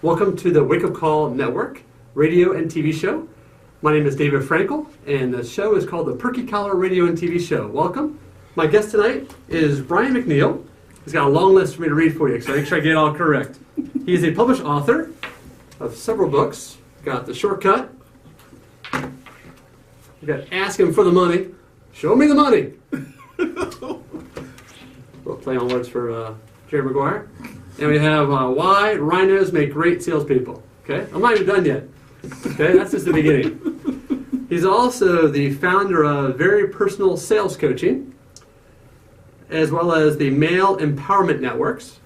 Welcome to the Wake Up Call Network radio and TV show. My name is David Frankel, and the show is called the Perky Radio and TV Show. Welcome. My guest tonight is Brian McNeill. He's got a long list for me to read for you, so make sure I get it all correct. He is a published author of several books. Got The Shortcut. We got Ask Him for the Money. Show me the money. We'll play on words for Jerry Maguire. And we have Why Rhinos Make Great Salespeople. Okay, I'm not even done yet. Okay, that's just the beginning. He's also the founder of Very Personal Sales Coaching, as well as the Male Empowerment Networks.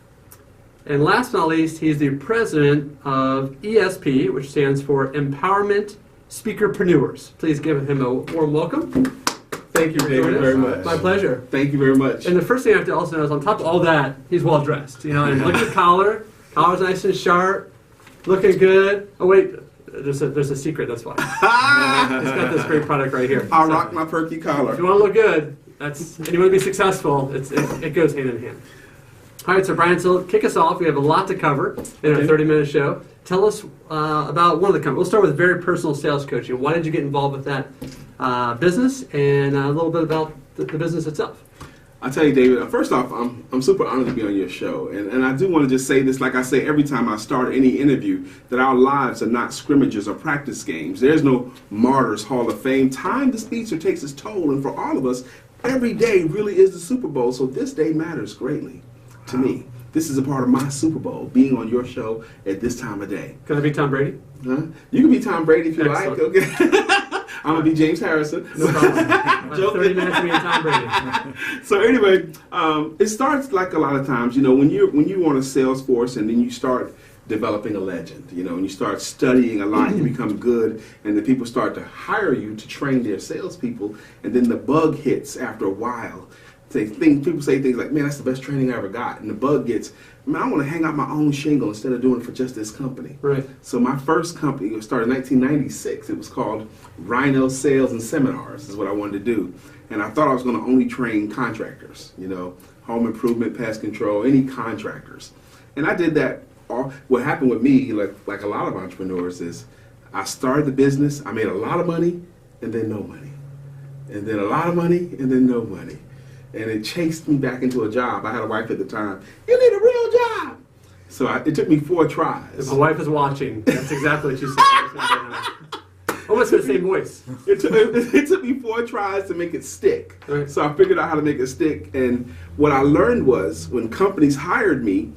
And last but not least, he's the president of ESP, which stands for Empowerment Speakerpreneurs. Please give him a warm welcome. Thank you, David, very much. My pleasure. Thank you very much. And the first thing I have to also know is, on top of all that, he's well dressed. You know, and look at the collar. Collar's nice and sharp, looking good. Oh wait, there's a secret. That's why. He's got this great product right here. I'll rock my Perky collar. If you want to look good, and you want to be successful, it goes hand in hand. All right, so Brian, so kick us off. We have a lot to cover in our 30-minute show. Tell us about one of the companies. We'll start with Very Personal Sales Coaching. Why did you get involved with that business, and a little bit about the business itself? I'll tell you, David, first off, I'm super honored to be on your show. And I do want to just say this, like I say every time I start any interview, that our lives are not scrimmages or practice games. There's no Martyrs Hall of Fame. Time to Speedster takes its toll, and for all of us, every day really is the Super Bowl, so this day matters greatly to me. This is a part of my Super Bowl, being on your show at this time of day. Can I be Tom Brady? Huh? You can be Tom Brady if you Excellent. like. Okay. I'm going to be James Harrison. No problem. 30 minutes to be Tom Brady. So anyway, it starts like a lot of times, you know, when you're on a sales force and then you start developing a legend, you know, and you start studying a lot, you become good, and then people start to hire you to train their salespeople, and then the bug hits after a while. People say things like, man, that's the best training I ever got. And the bug gets, man, I want to hang out my own shingle instead of doing it for just this company. Right. So my first company started in 1996. It was called Rhino Sales and Seminars, is what I wanted to do. And I thought I was going to only train contractors, you know, home improvement, pest control, any contractors. And I did that. What happened with me, like a lot of entrepreneurs, is I started the business, I made a lot of money, and then no money. And then a lot of money, and then no money. And it chased me back into a job. I had a wife at the time. You need a real job. So it took me 4 tries. If my wife is watching, that's exactly what she said. Almost the same voice. It took me 4 tries to make it stick. Right. So I figured out how to make it stick. And what I learned was, when companies hired me,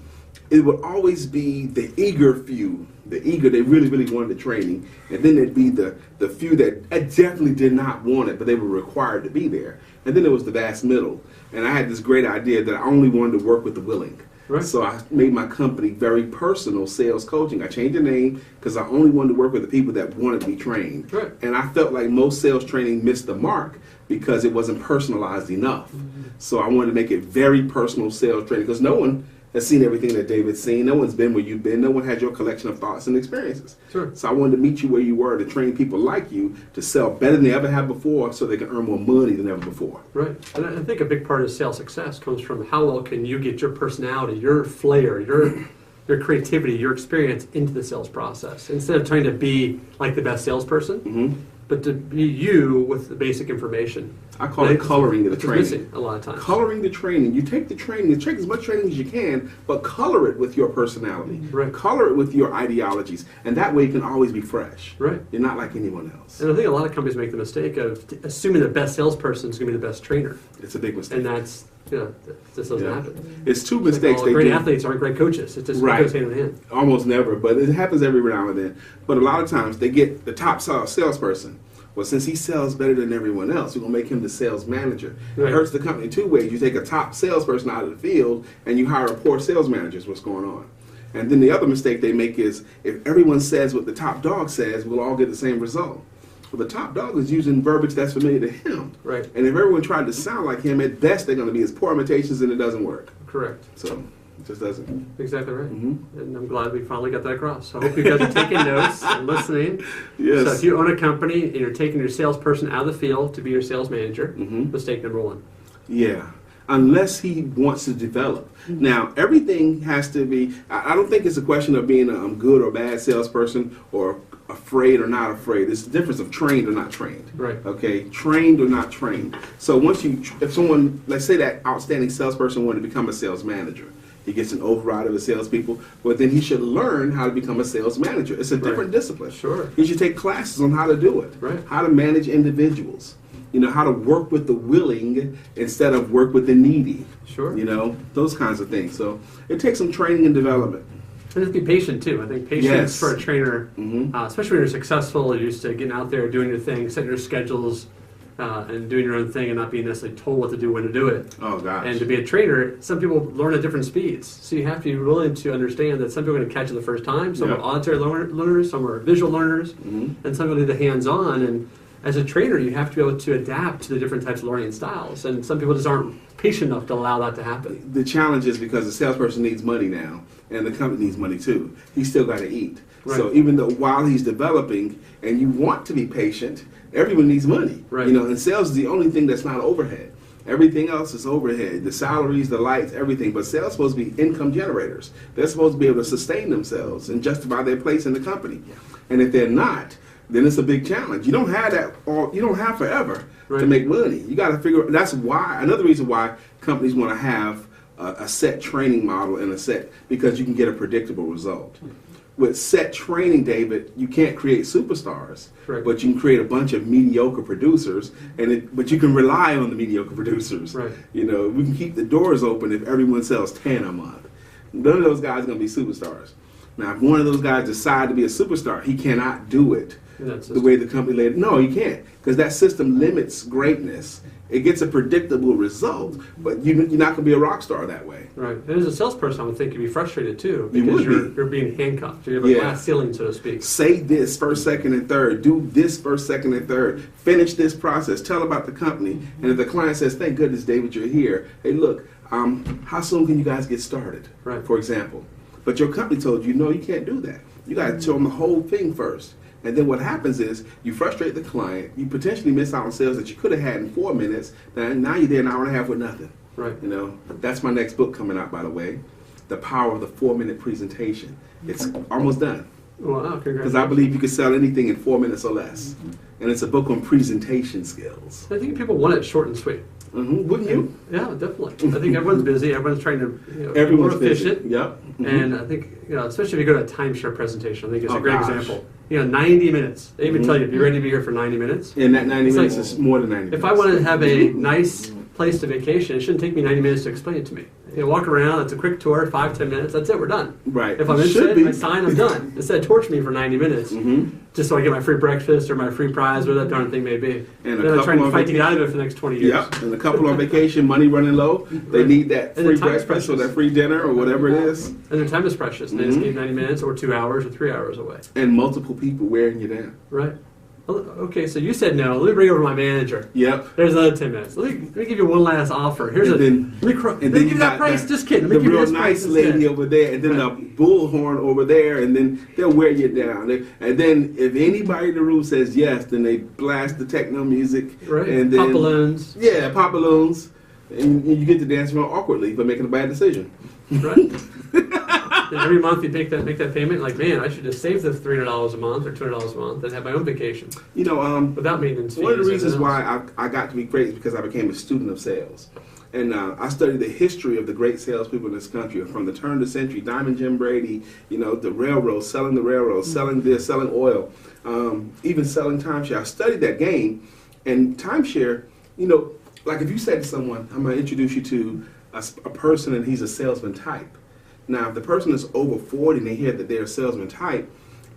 it would always be the eager few. The eager, they really, really wanted the training. And then there'd be the few that definitely did not want it, but they were required to be there. And then there was the vast middle. And I had this great idea that I only wanted to work with the willing. Right. So I made my company Very Personal Sales Coaching. I changed the name because I only wanted to work with the people that wanted to be trained. Right. And I felt like most sales training missed the mark because it wasn't personalized enough. Mm-hmm. So I wanted to make it very personal sales training, because no one has seen everything that David's seen. No one's been where you've been. No one had your collection of thoughts and experiences. Sure. So I wanted to meet you where you were, to train people like you to sell better than they ever have before, so they can earn more money than ever before. Right. And I think a big part of sales success comes from how well can you get your personality, your flair, your creativity, your experience into the sales process. Instead of trying to be like the best salesperson, Mm-hmm. but to be you with the basic information. I call it coloring the training. Missing a lot of times. Coloring the training. You take the training, take as much training as you can, but color it with your personality. Right. Color it with your ideologies, and that way you can always be fresh. Right. You're not like anyone else. And I think a lot of companies make the mistake of assuming the best salesperson is going to be the best trainer. It's a big mistake. And that's, this doesn't happen. It's 2 mistakes they great do. athletes aren't great coaches. It just Right. goes hand in hand. Almost never, but it happens every now and then. But a lot of times they get the top salesperson. Well, since he sells better than everyone else, we're going to make him the sales manager. Right. It hurts the company 2 ways. You take a top salesperson out of the field and you hire a poor sales manager is what's going on. And then the other mistake they make is, if everyone says what the top dog says, we'll all get the same result. Well, the top dog is using verbiage that's familiar to him. Right. And if everyone tried to sound like him, at best they're going to be his poor imitations, and it doesn't work. Correct. So it just doesn't. Exactly right. Mm-hmm. And I'm glad we finally got that across. So I hope you guys are taking notes and listening. Yes. So if you own a company and you're taking your salesperson out of the field to be your sales manager, Mm-hmm. mistake number 1. Yeah. unless he wants to develop. Now, everything has to be, I don't think it's a question of being a good or bad salesperson or afraid or not afraid. It's the difference of trained or not trained. Right. Okay, trained or not trained. So once if someone, let's say that outstanding salesperson wanted to become a sales manager, he gets an override of the salespeople, but then he should learn how to become a sales manager. It's a different discipline. Sure. He should take classes on how to do it. Right. How to manage individuals. How to work with the willing instead of work with the needy. Sure. Those kinds of things. So it takes some training and development. And just be patient too. I think patience for a trainer, especially when you're successful, you're used to getting out there, doing your thing, setting your schedules, and doing your own thing and not being necessarily told what to do, when to do it. Oh, gosh. And to be a trainer, some people learn at different speeds. So you have to be willing to understand that some people are going to catch it the first time. Some are auditory learners, some are visual learners, and some people do the hands-on. And as a trainer, you have to be able to adapt to the different types of learning styles. And some people just aren't patient enough to allow that to happen. The challenge is because the salesperson needs money now, and the company needs money too. He's still got to eat. Right. So even though while he's developing, and you want to be patient, everyone needs money. Right. And sales is the only thing that's not overhead. Everything else is overhead. The salaries, the lights, everything. But sales is supposed to be income generators. They're supposed to be able to sustain themselves and justify their place in the company. And if they're not, then it's a big challenge. You don't have that you don't have forever to make money. You got to figure. That's why another reason why companies want to have a set training model and because you can get a predictable result. With set training, David, you can't create superstars, but you can create a bunch of mediocre producers, but you can rely on the mediocre producers. Right. We can keep the doors open if everyone sells 10 a month. None of those guys are going to be superstars. Now, if one of those guys decide to be a superstar, he cannot do it the way the company laid it. No, he can't, because that system limits greatness. It gets a predictable result, but you're not going to be a rock star that way. Right. And as a salesperson, I would think you'd be frustrated too, because you're being handcuffed. You have a glass ceiling, so to speak. Say this first, second, and third. Do this first, second, and third. Finish this process. Tell about the company. And if the client says, "Thank goodness, David, you're here. Hey, look, how soon can you guys get started?" Right. For example. But your company told you, no, you can't do that. You got to show them the whole thing first. And then what happens is you frustrate the client. You potentially miss out on sales that you could have had in 4 minutes. Now you're there an hour and a half with nothing. Right. That's my next book coming out, by the way. The Power of the 4-Minute Presentation. It's almost done. Wow, congratulations. Because I believe you can sell anything in 4 minutes or less. And it's a book on presentation skills. I think people want it short and sweet. Wouldn't you? Yeah, definitely. I think everyone's busy. Everyone's trying to everyone's be more efficient. Busy. Yep. And I think, especially if you go to a timeshare presentation, I think it's a great example. 90 minutes. They even tell you, if you're ready to be here for 90 minutes. And that 90 minutes is more than 90 minutes. If I wanted to have a nice place to vacation, it shouldn't take me 90 minutes to explain it to me. Walk around, it's a quick tour, 5-10 minutes, that's it, we're done. Right. If I'm interested, I sign, I'm done. Instead, torture me for 90 minutes, just so I get my free breakfast or my free prize, whatever that darn thing may be. And then I'm trying to fight to get out of it for the next 20 years. Yep, and a couple on vacation, money running low, they need that free breakfast or that free dinner or whatever it is. And their time is precious, and they just need 90 minutes or 2 hours or 3 hours away. And multiple people wearing you down. Right. Okay, so you said no. Let me bring over my manager. Yep. There's another 10 minutes. Let me give you one last offer. Here's let me give you that price. Just kidding. The real nice lady over there, and then the bullhorn over there, and then they'll wear you down. And then if anybody in the room says yes, then they blast the techno music. Right. And then, pop balloons. Yeah, pop balloons. And you get to dance around awkwardly for making a bad decision. Right. And every month you make that payment, like, man, I should just save the $300 a month or $200 a month and have my own vacation. Without maintenance fees. One of the reasons why I got to be great is because I became a student of sales. And I studied the history of the great salespeople in this country, from the turn of the century, Diamond Jim Brady, the railroads, selling the railroads, selling this, selling oil, even selling timeshare. I studied that game, and timeshare, like if you said to someone, I'm going to introduce you to a person and he's a salesman type. Now, if the person is over 40 and they hear that they're a salesman type,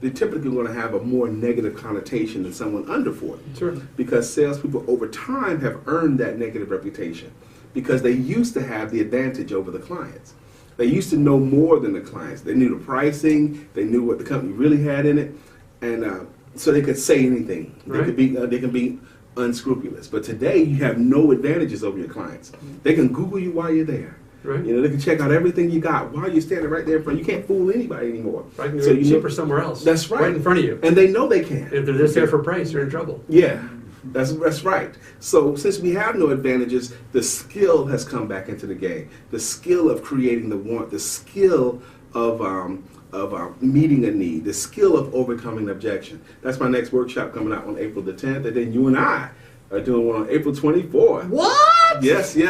they're typically going to have a more negative connotation than someone under 40. Sure. Because salespeople over time have earned that negative reputation because they used to have the advantage over the clients. They used to know more than the clients. They knew the pricing, they knew what the company really had in it, and so they could say anything. Right. They can be unscrupulous. But today, you have no advantages over your clients. They can Google you while you're there. Right. They can check out everything you got while you're standing right there in front. You can't fool anybody anymore. Right, so you cheaper somewhere else. That's right. Right in front of you. And they know they can. If they're just there for price, you're in trouble. Yeah. That's right. So since we have no advantages, the skill has come back into the game. The skill of creating the want, the skill of meeting a need, the skill of overcoming an objection. That's my next workshop coming out on April the 10th, and then you and I are doing one on April 24th. What? Yes. Did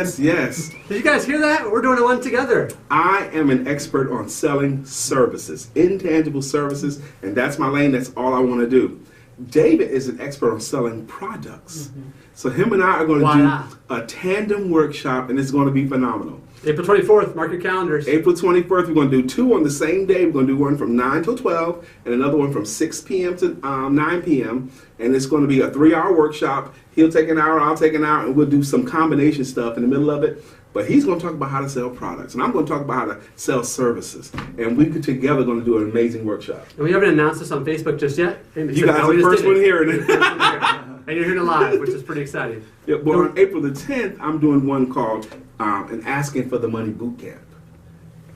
you guys hear that? We're doing one together. I am an expert on selling services, intangible services, and that's my lane. That's all I want to do. David is an expert on selling products. So him and I are going to do a tandem workshop, and it's going to be phenomenal. April 24th, mark your calendars. April 21st, we're going to do two on the same day. We're going to do one from 9 till 12 and another one from 6 p.m. to 9 p.m. And it's going to be a 3-hour workshop. He'll take an hour, I'll take an hour, and we'll do some combination stuff in the middle of it. But he's going to talk about how to sell products, and I'm going to talk about how to sell services. And we together going to do an amazing workshop. And we haven't announced this on Facebook just yet. You guys are the first one hearing it. And you're hearing it live, which is pretty exciting. Yeah, but on April the 10th, I'm doing one called an Asking for the Money Boot Camp.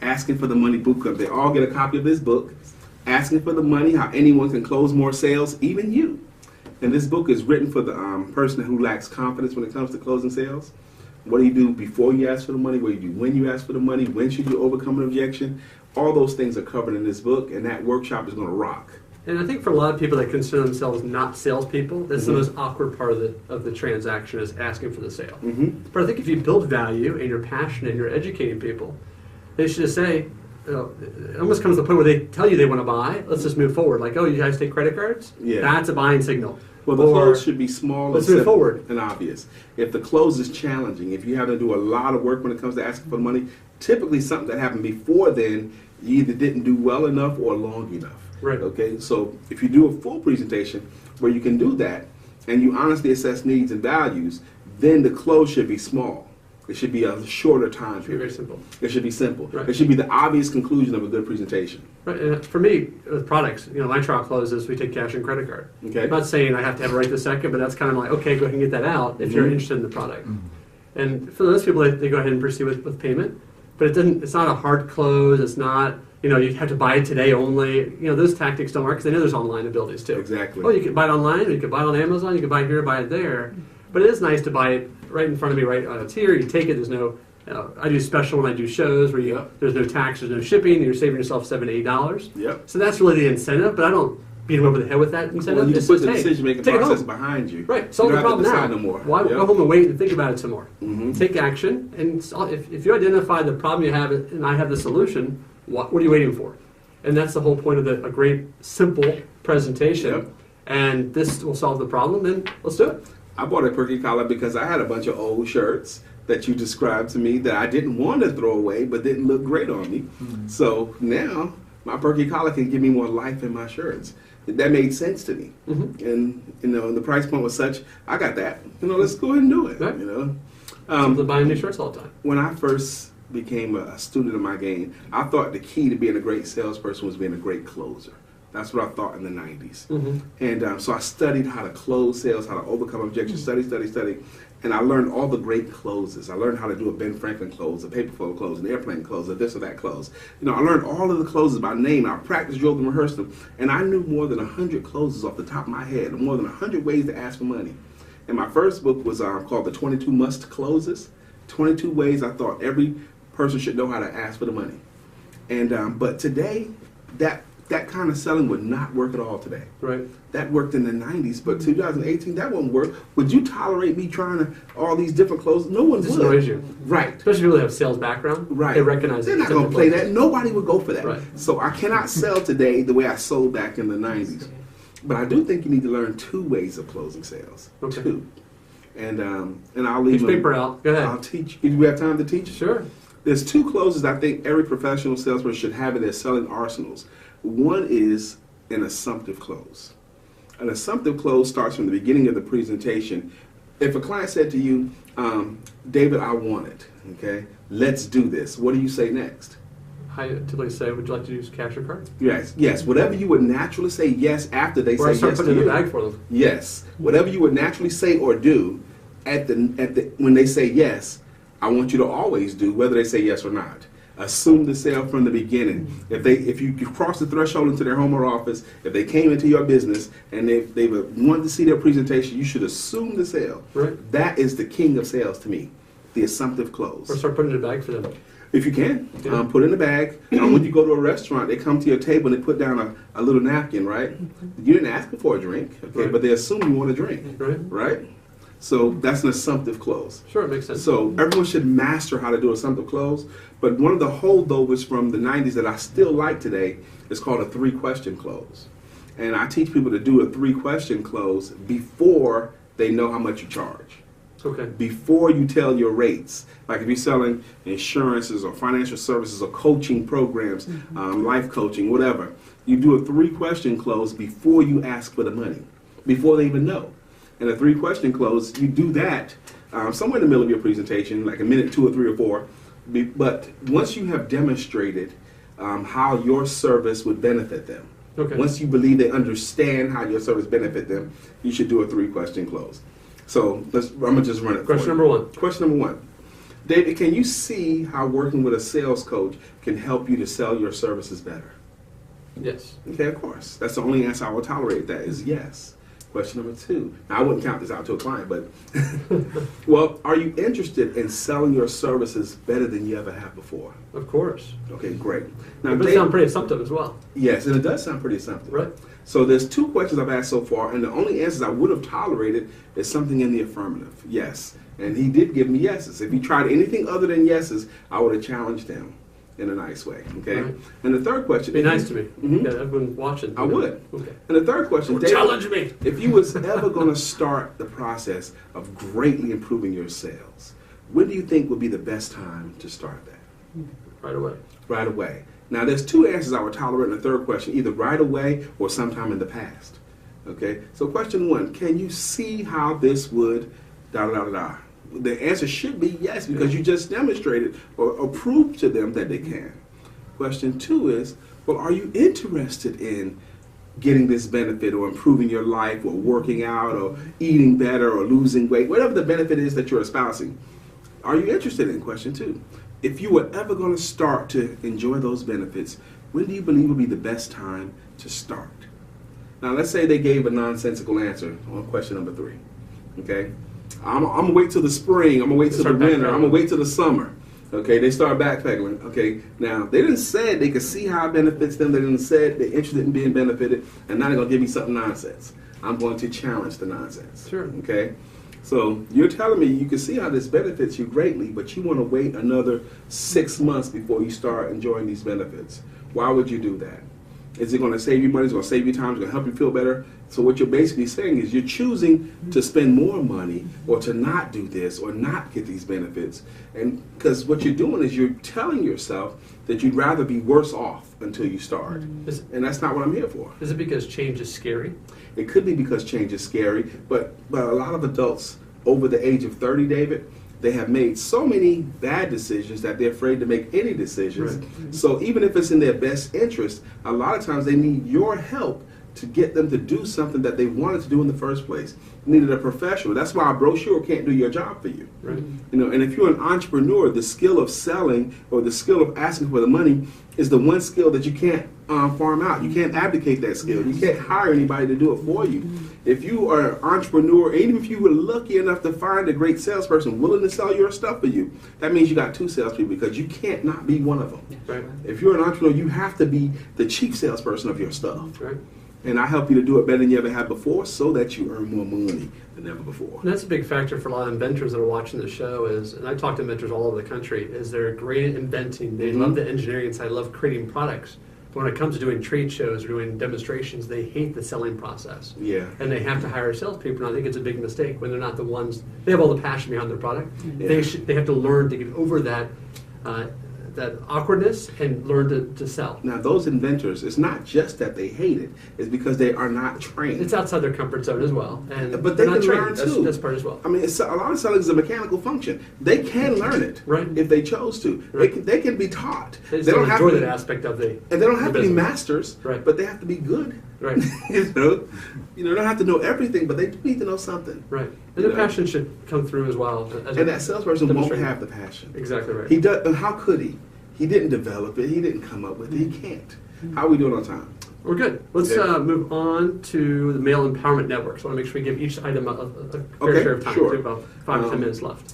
Asking for the Money Boot Camp. They all get a copy of this book, Asking for the Money, How Anyone Can Close More Sales, Even You. And this book is written for the person who lacks confidence when it comes to closing sales. What do you do before you ask for the money? What do you do when you ask for the money? When should you overcome an objection? All those things are covered in this book, and that workshop is going to rock. And I think for a lot of people that consider themselves not salespeople, that's the most awkward part of the transaction is asking for the sale. But I think if you build value and you're passionate and you're educating people, they should just say, it almost comes to the point where they tell you they want to buy, let's just move forward. Like, oh, you guys take credit cards? Yeah. That's a buying signal. Well, the close should be small and simple and obvious. If the close is challenging, if you have to do a lot of work when it comes to asking for money, typically something that happened before then, you either didn't do well enough or long enough. Right. Okay, so if you do a full presentation where you can do that and you honestly assess needs and values, then the close should be small. It should be a shorter time period. Very simple. It should be simple. Right. It should be the obvious conclusion of a good presentation. Right. And for me, with products, my trial closes, we take cash and credit card. Okay. I'm not saying I have to have it right this second, but that's kind of like, okay, go ahead and get that out if you're interested in the product. And for those people, they go ahead and proceed with payment, but it's not a hard close. It's not, you have to buy it today only. Those tactics don't work because they know there's online abilities too. Exactly. Oh, you can buy it online, or you can buy it on Amazon, you can buy it here, buy it there. But it is nice to buy it right in front of me, right on a tier. You take it, there's no, I do special when I do shows where there's no tax, there's no shipping, you're saving yourself $7 to $8. Yep. So that's really the incentive, but I don't beat them over the head with that incentive. Well, you it's can put just, the decision-making process behind you. Right, solve the problem now. No more. Why go home and wait and think about it some more? Take action, and if you identify the problem you have and I have the solution, what are you waiting for? And that's the whole point of a great, simple presentation. Yep. And this will solve the problem, then let's do it. I bought a Perky collar because I had a bunch of old shirts that you described to me that I didn't want to throw away but didn't look great on me. So now my Perky collar can give me more life in my shirts. That made sense to me. And the price point was such, I got that. Let's go ahead and do it. Right. Buying new shirts all the time. When I first became a student of my game, I thought the key to being a great salesperson was being a great closer. That's what I thought in the 90s. And so I studied how to close sales, how to overcome objections, study. And I learned all the great closes. I learned how to do a Ben Franklin close, a paper flow close, an airplane close, a this or that close. I learned all of the closes by name. I practiced, drilled them, rehearsed them. And I knew more than 100 closes off the top of my head, more than 100 ways to ask for money. And my first book was called The 22 Must Closes, 22 ways I thought every person should know how to ask for the money. And but today, that kind of selling would not work at all today. Right. That worked in the 90s, but 2018, that won't work. Would you tolerate me trying all these different closes? No one would. Annoys you. Right. Especially if you have a sales background. Right. They recognize They're not going to play that. Nobody would go for that. Right. So I cannot sell today the way I sold back in the 90s. But I do think you need to learn 2 ways of closing sales. Okay. 2. And I'll leave Each paper out. Go ahead. I'll teach. Do we have time to teach? Sure. There's 2 closes I think every professional salesperson should have in their selling arsenals. One is an assumptive close. An assumptive close starts from the beginning of the presentation. If a client said to you, David, I want it, okay? Let's do this. What do you say next? I typically say, would you like to use cash or card? Yes. Whatever you would naturally say yes after they or say yes to you. Or I start putting it in the bag for them. Yes. Whatever you would naturally say or do when they say yes, I want you to always do, whether they say yes or not. Assume the sale from the beginning. If you cross the threshold into their home or office, if they came into your business and they wanted to see their presentation, you should assume the sale. Right. That is the king of sales to me, the assumptive close. Or start putting it in a bag for them. If you can, Yeah. put it in the bag. When you go to a restaurant, they come to your table and they put down a little napkin, right? You didn't ask them for a drink, okay, Right. but they assume you want a drink, Right. right? So that's an assumptive close. Sure, it makes sense. So everyone should master how to do assumptive close. But one of the holdovers from the 90s that I still like today is called a 3-question close. And I teach people to do a 3-question close before they know how much you charge. Okay. Before you tell your rates. Like if you're selling insurances or financial services or coaching programs, life coaching, whatever, you do a 3-question close before you ask for the money, before they even know. And a 3-question close, you do that somewhere in the middle of your presentation, like a minute, 2 or 3 or 4. But once you have demonstrated how your service would benefit them, Okay. once you believe they understand how your service benefit them, you should do a 3-question close. So I'm gonna just run it. Question number 1. Question number 1. David, can you see how working with a sales coach can help you to sell your services better? Yes. Okay, of course. That's the only answer I will tolerate. That is yes. Question number 2. Now, I wouldn't count this out to a client, but well, are you interested in selling your services better than you ever have before? Of course. Okay, great. Now, It does sound pretty assumptive as well. yes, and it does sound pretty assumptive. Right. So there's 2 questions I've asked so far, and the only answers I would have tolerated is something in the affirmative. Yes. And he did give me yeses. If he tried anything other than yeses, I would have challenged him in a nice way. Okay. Right. And the third question. Be nice to me. Mhm. Yeah, everyone watching. I would. Okay. And the third question. Don't David, challenge me. if you was ever going to start the process of greatly improving your sales, when do you think would be the best time to start that? Right away. Right away. Now, there's 2 answers I would tolerate in the third question, either right away or sometime in the past. Okay? So question 1, can you see how this would da-da-da-da-da? The answer should be yes, because you just demonstrated or proved to them that they can. Question 2 is, well, are you interested in getting this benefit or improving your life or working out or eating better or losing weight, whatever the benefit is that you're espousing? Are you interested in? Question 2. If you were ever going to start to enjoy those benefits, when do you believe would be the best time to start? Now, let's say they gave a nonsensical answer on question number 3. Okay? I'm going to wait till the spring. I'm going to wait till the winter. I'm going to wait till the summer. Okay? They start backpedaling. Okay? Now, they didn't say they could see how it benefits them. They didn't say they're interested in being benefited. And now they're going to give me something nonsense. I'm going to challenge the nonsense. Sure. Okay? So you're telling me you can see how this benefits you greatly, but you want to wait another 6 months before you start enjoying these benefits. Why would you do that? Is it going to save you money? Is it going to save you time? Is it going to help you feel better? So what you're basically saying is you're choosing to spend more money or to not do this or not get these benefits. And because what you're doing is you're telling yourself that you'd rather be worse off until you start. And that's not what I'm here for. Is it because change is scary? It could be because change is scary, but a lot of adults over the age of 30, David, they have made so many bad decisions that they're afraid to make any decisions. Right. So even if it's in their best interest, a lot of times they need your help to get them to do something that they wanted to do in the first place. You needed a professional. That's why a brochure can't do your job for you. Right. You know, and if you're an entrepreneur, the skill of selling or the skill of asking for the money is the one skill that you can't farm out. You can't abdicate that skill. You can't hire anybody to do it for you. If you are an entrepreneur, even if you were lucky enough to find a great salesperson willing to sell your stuff for you, that means you got 2 salespeople because you can't not be one of them. Right. If you're an entrepreneur, you have to be the chief salesperson of your stuff. Right. And I help you to do it better than you ever had before so that you earn more money than ever before. And that's a big factor for a lot of inventors that are watching the show is, and I talk to inventors all over the country, is they're great at inventing. They love the engineering side, love creating products. But when it comes to doing trade shows or doing demonstrations, they hate the selling process. Yeah. And they have to hire salespeople, and I think it's a big mistake when they're not the ones, they have all the passion behind their product. Yeah. They have to learn to get over that that awkwardness and learn to sell. Now, those inventors, it's not just that they hate it, it's because they are not trained. It's outside their comfort zone as well. And But they they're not can trained. learn too. That's part as well. I mean, a lot of selling is a mechanical function. They can learn it Right. if they chose to. Right. They can be taught. They just don't enjoy that aspect of the And they don't have to be business. masters, Right. but they have to be good. Right. You know, they don't have to know everything, but they do need to know something. Right. And the passion should come through as well. And that salesperson won't demonstrate. have the passion. Exactly right. He does. And how could he? He didn't develop it. He didn't come up with it. He can't. How are we doing on time? We're good. Let's move on to the Male Empowerment Network. So I want to make sure we give each item a fair share of time. Sure. We have about 5 to 10 minutes left.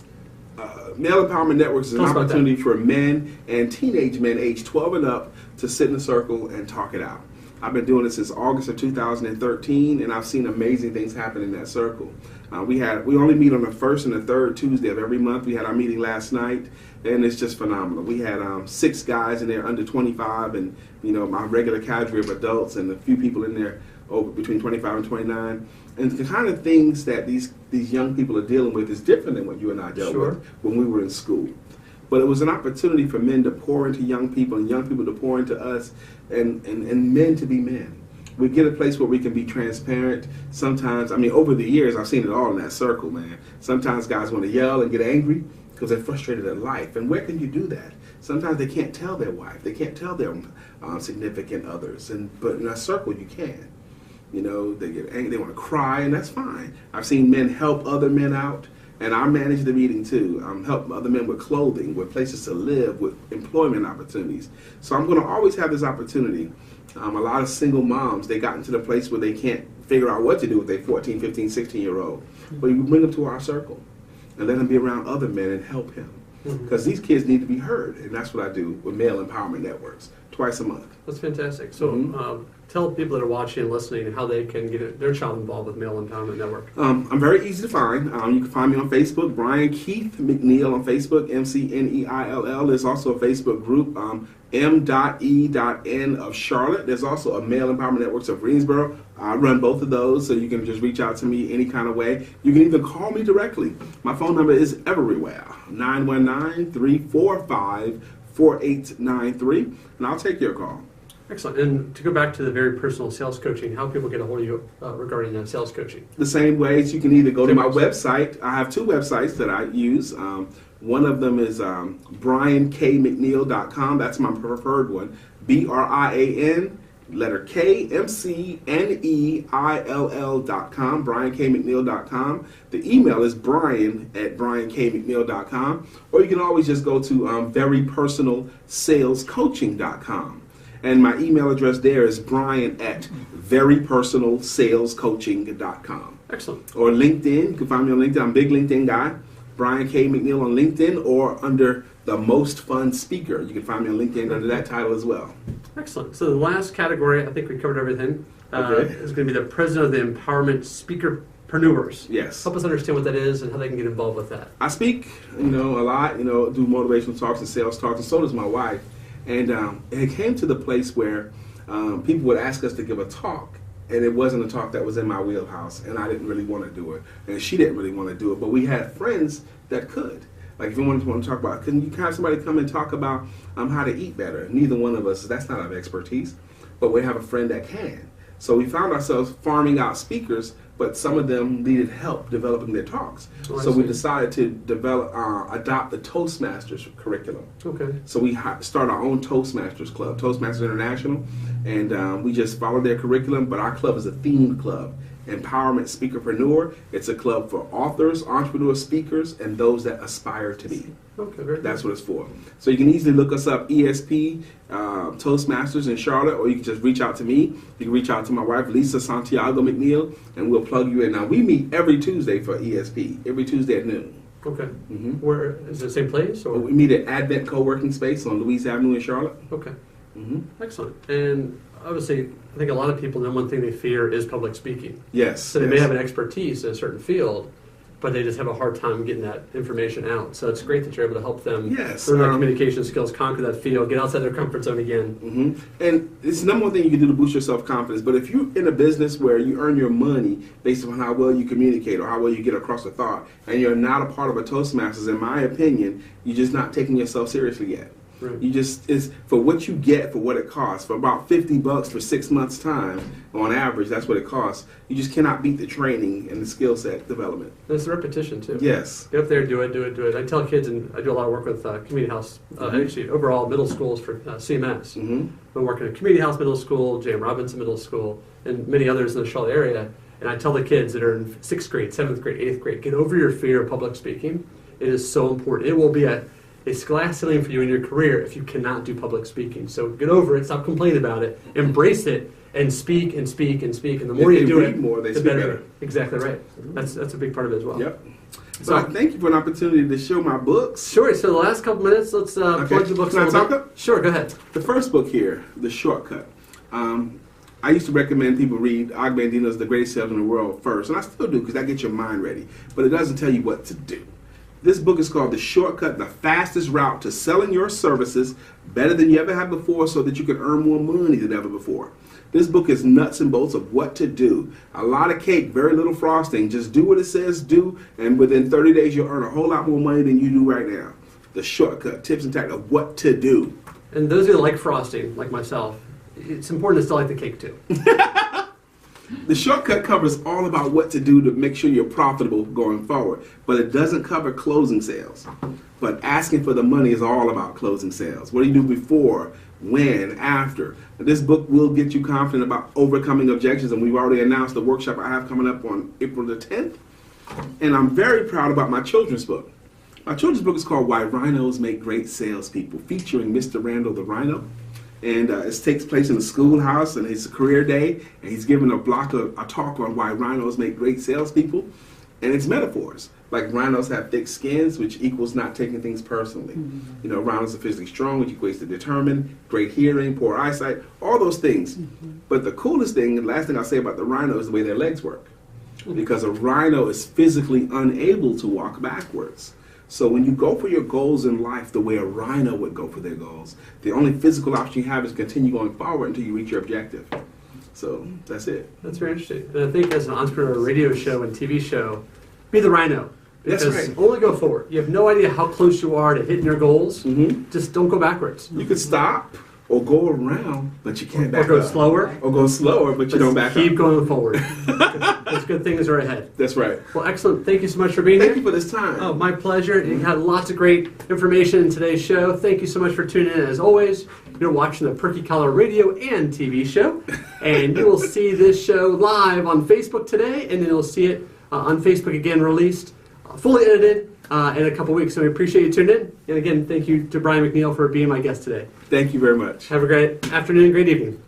Male Empowerment Networks is an Tell us about opportunity for men and teenage men aged 12 and up to sit in a circle and talk it out. I've been doing it since August of 2013, and I've seen amazing things happen in that circle. We only meet on the first and the third Tuesday of every month. We had our meeting last night, and it's just phenomenal. We had 6 guys in there under 25, and my regular cadre of adults, and a few people in there over between 25 and 29. And the kind of things that these young people are dealing with is different than what you and I dealt with when we were in school. But it was an opportunity for men to pour into young people and young people to pour into us, and men to be men. We get a place where we can be transparent. Sometimes, over the years, I've seen it all in that circle, man. Sometimes guys want to yell and get angry because they're frustrated at life. And where can you do that? Sometimes they can't tell their wife. They can't tell their significant others. But in a circle, you can. They get angry, they want to cry, and that's fine. I've seen men help other men out, and I manage the meeting too. Help other men with clothing, with places to live, with employment opportunities. So I'm going to always have this opportunity. A lot of single moms, they got into the place where they can't figure out what to do with their 14, 15, 16-year-old. But you bring them to our circle and let them be around other men and help him. Because these kids need to be heard, and that's what I do with Male Empowerment Networks, twice a month. That's fantastic. So tell people that are watching and listening how they can get their child involved with Male Empowerment Network. I'm very easy to find. You can find me on Facebook, Brian Keith McNeill on Facebook, McNeill. There's also a Facebook group, M.E.N. of Charlotte. There's also a Male Empowerment Networks of Greensboro. I run both of those, so you can just reach out to me any kind of way. You can even call me directly. My phone number is everywhere, 919-345-4893, and I'll take your call. Excellent. And to go back to the very personal sales coaching, how people get a hold of you regarding sales coaching? The same ways. You can either go to my website. I have 2 websites that I use. One of them is briankmcneil.com. That's my preferred one. BRIAN, letter K, McNeill.com, briankmcneil.com. The email is brian@briankmcneil.com. Or you can always just go to verypersonalsalescoaching.com. And my email address there is brian@verypersonalsalescoaching.com. Excellent. Or LinkedIn. You can find me on LinkedIn. I'm a big LinkedIn guy. Brian K. McNeill on LinkedIn, or under the Most Fun Speaker. You can find me on LinkedIn under that title as well. Excellent. So the last category, I think we covered everything, is going to be the President of the Empowerment Speakerpreneurs. Yes. Help us understand what that is and how they can get involved with that. I speak, a lot, do motivational talks and sales talks, and so does my wife. And it came to the place where people would ask us to give a talk, and it wasn't a talk that was in my wheelhouse, and I didn't really want to do it, and she didn't really want to do it, but we had friends that could. Like if you want to talk about, can you have somebody come and talk about how to eat better? Neither one of us, that's not our expertise, but we have a friend that can. So we found ourselves farming out speakers, but some of them needed help developing their talks. So we decided to adopt the Toastmasters curriculum. Okay. So we started our own Toastmasters club, Toastmasters International, and we just followed their curriculum, but our club is a themed club. Empowerment Speakerpreneur. It's a club for authors, entrepreneurs, speakers, and those that aspire to be. Okay, very That's good. what it's for. So you can easily look us up, ESP, Toastmasters in Charlotte, or you can just reach out to me. You can reach out to my wife, Lisa Santiago McNeill, and we'll plug you in. Now, we meet every Tuesday for ESP, every Tuesday at noon. Okay. Where is it the same place? Or? We meet at Advent Co-working Space on Louise Avenue in Charlotte. Okay. Excellent. And obviously, I think a lot of people, the one thing they fear is public speaking. Yes. So they may have an expertise in a certain field, but they just have a hard time getting that information out. So it's great that you're able to help them learn their communication skills, conquer that field, get outside their comfort zone again. And it's the number one thing you can do to boost your self-confidence. But if you're in a business where you earn your money based on how well you communicate or how well you get across a thought, and you're not a part of a Toastmasters, in my opinion, you're just not taking yourself seriously yet. Right. You just, it's for what you get for what it costs. For about $50 for 6 months' time, on average, that's what it costs. You just cannot beat the training and the skill set development. And it's the repetition, too. Yes. Get up there, do it. I tell kids, and I do a lot of work with community house, actually overall middle schools for CMS. I'm working at Community House Middle School, J.M. Robinson Middle School, and many others in the Charlotte area. And I tell the kids that are in 6th grade, 7th grade, 8th grade, get over your fear of public speaking. It is so important. It will be a glass ceiling for you in your career if you cannot do public speaking. So get over it, stop complaining about it, embrace it, and speak and speak and speak. And the more you do it, the better. Exactly right. That's a big part of it as well. Yep. So thank you for an opportunity to show my books. Sure. So the last couple minutes, let's plug the books. Can I talk up? Sure. Go ahead. The first book here, The Shortcut. I used to recommend people read Og Mandino's The Greatest Salesman in the World first, and I still do because that gets your mind ready. But it doesn't tell you what to do. This book is called The Shortcut, the fastest route to selling your services better than you ever have before so that you can earn more money than ever before. This book is nuts and bolts of what to do. A lot of cake, very little frosting. Just do what it says do, and within 30 days you'll earn a whole lot more money than you do right now. The Shortcut, tips and tactics of what to do. And those who like frosting, like myself, it's important to still like the cake too. The Shortcut covers all about what to do to make sure you're profitable going forward, but it doesn't cover closing sales. But asking for the money is all about closing sales. What do you do before, when, after? This book will get you confident about overcoming objections, and we've already announced the workshop I have coming up on April the 10th. And I'm very proud about my children's book. My children's book is called Why Rhinos Make Great Salespeople, featuring Mr. Randall the Rhino. And it takes place in a schoolhouse, and it's a career day, and he's giving a talk on why rhinos make great salespeople, and it's metaphors. Like rhinos have thick skins, which equals not taking things personally. Mm-hmm. You know, rhinos are physically strong, which equates to determined, great hearing, poor eyesight, all those things. Mm-hmm. But the coolest thing, and last thing I'll say about the rhino is the way their legs work. Mm-hmm. Because a rhino is physically unable to walk backwards. So when you go for your goals in life the way a rhino would go for their goals, the only physical option you have is continue going forward until you reach your objective. So that's it. That's very interesting. And I think as an entrepreneur radio show and TV show, be the rhino. Because that's right. Only go forward. You have no idea how close you are to hitting your goals. Mm-hmm. Just don't go backwards. You can stop or go around, but you can't back up. Or go slower. Or go slower, but you don't back up. Keep going forward. Those good things are ahead. That's right. Well, excellent. Thank you so much for being here. Thank you for this time. Oh, my pleasure. You had lots of great information in today's show. Thank you so much for tuning in. As always, you're watching the Perky Collar radio and TV show. And you will see this show live on Facebook today, and then you'll see it on Facebook again released, fully edited, in a couple weeks. So we appreciate you tuning in. And again, thank you to Brian McNeill for being my guest today. Thank you very much. Have a great afternoon, great evening.